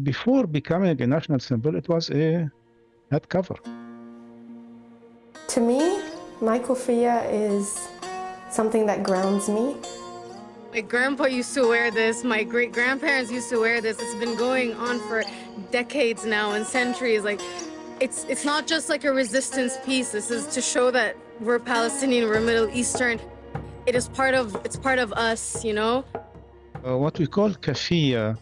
before becoming a national symbol, it was a head cover. To me, my kuffiyeh is something that grounds me. My grandpa used to wear this, my great-grandparents used to wear this. It's been going on for decades now and centuries. Like, it's not just like a resistance piece. This is to show that we're Palestinian, we're Middle Eastern. It's part of us, you know? What we call kuffiyeh,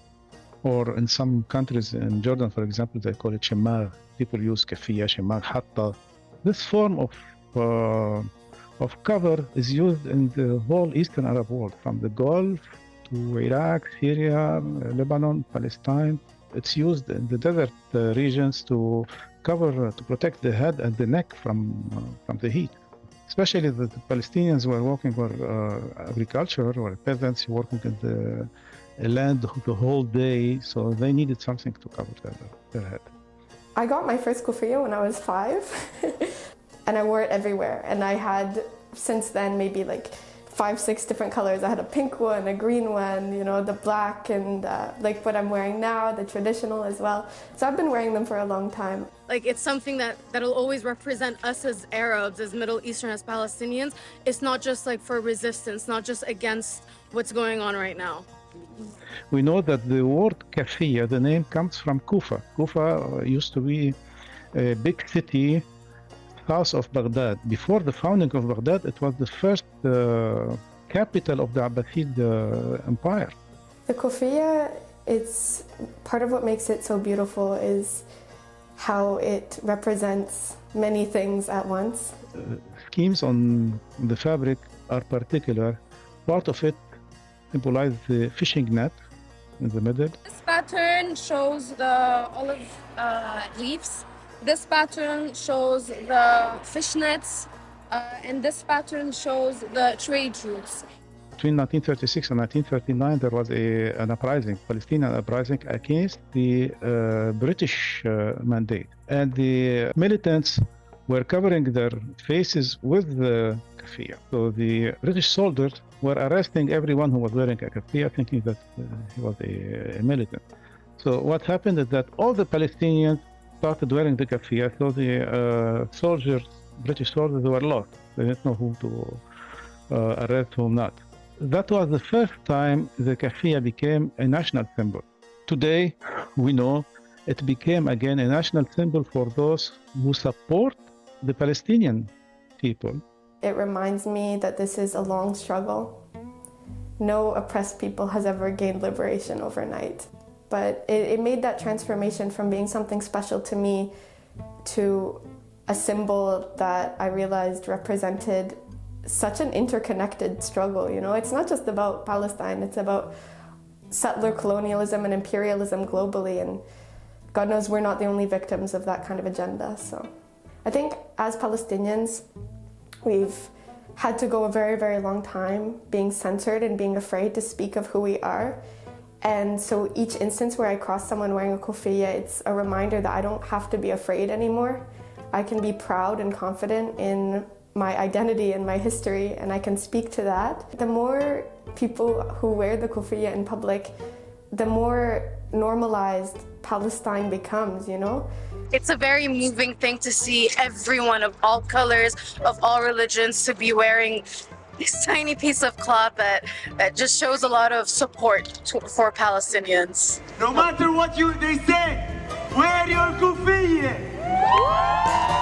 or in some countries, in Jordan, for example, they call it shemag. People use kuffiyeh, shemag, hatta. This form of cover is used in the whole Eastern Arab world, from the Gulf to Iraq, Syria, Lebanon, Palestine. It's used in the desert regions to cover, to protect the head and the neck from the heat. Especially the Palestinians were working for agriculture, or peasants working in the land the whole day, so they needed something to cover their head. I got my first kuffiyeh when I was 5, and I wore it everywhere. And I had, since then, maybe like 5-6 different colors. I had a pink one, a green one, you know, the black, and like what I'm wearing now, the traditional as well. So I've been wearing them for a long time. Like, it's something that'll always represent us as Arabs, as Middle Eastern, as Palestinians. It's not just like for resistance, not just against what's going on right now. We know that the word kuffiyeh, the name comes from Kufa. Kufa used to be a big city south of Baghdad. Before the founding of Baghdad, it was the first capital of the Abbasid Empire. The kuffiyeh, it's part of what makes it so beautiful is how it represents many things at once. Schemes on the fabric are particular. Part of it symbolizes the fishing net in the middle. This pattern shows the olive leaves. This pattern shows the fishnets. And this pattern shows the trade routes. Between 1936 and 1939, there was an uprising, Palestinian uprising against the British mandate. And the militants were covering their faces with the kuffiyeh. So the British soldiers were arresting everyone who was wearing a kuffiyeh, thinking that he was a militant. So what happened is that all the Palestinians started wearing the kuffiyeh, so the British soldiers were lost. They didn't know who to arrest, whom not. That was the first time the kuffiyeh became a national symbol. Today, we know it became again a national symbol for those who support the Palestinian people. It reminds me that this is a long struggle. No oppressed people has ever gained liberation overnight. But it made that transformation from being something special to me to a symbol that I realized represented such an interconnected struggle, you know? It's not just about Palestine, it's about settler colonialism and imperialism globally, and God knows we're not the only victims of that kind of agenda. So I think as Palestinians, we've had to go a very, very long time being censored and being afraid to speak of who we are. And so each instance where I cross someone wearing a kuffiyeh, it's a reminder that I don't have to be afraid anymore. I can be proud and confident in my identity and my history, and I can speak to that. The more people who wear the kuffiyeh in public, the more normalized Palestine becomes, you know? It's a very moving thing to see everyone of all colors, of all religions, to be wearing this tiny piece of cloth that just shows a lot of support for Palestinians. No matter what they say, wear your kuffiyeh!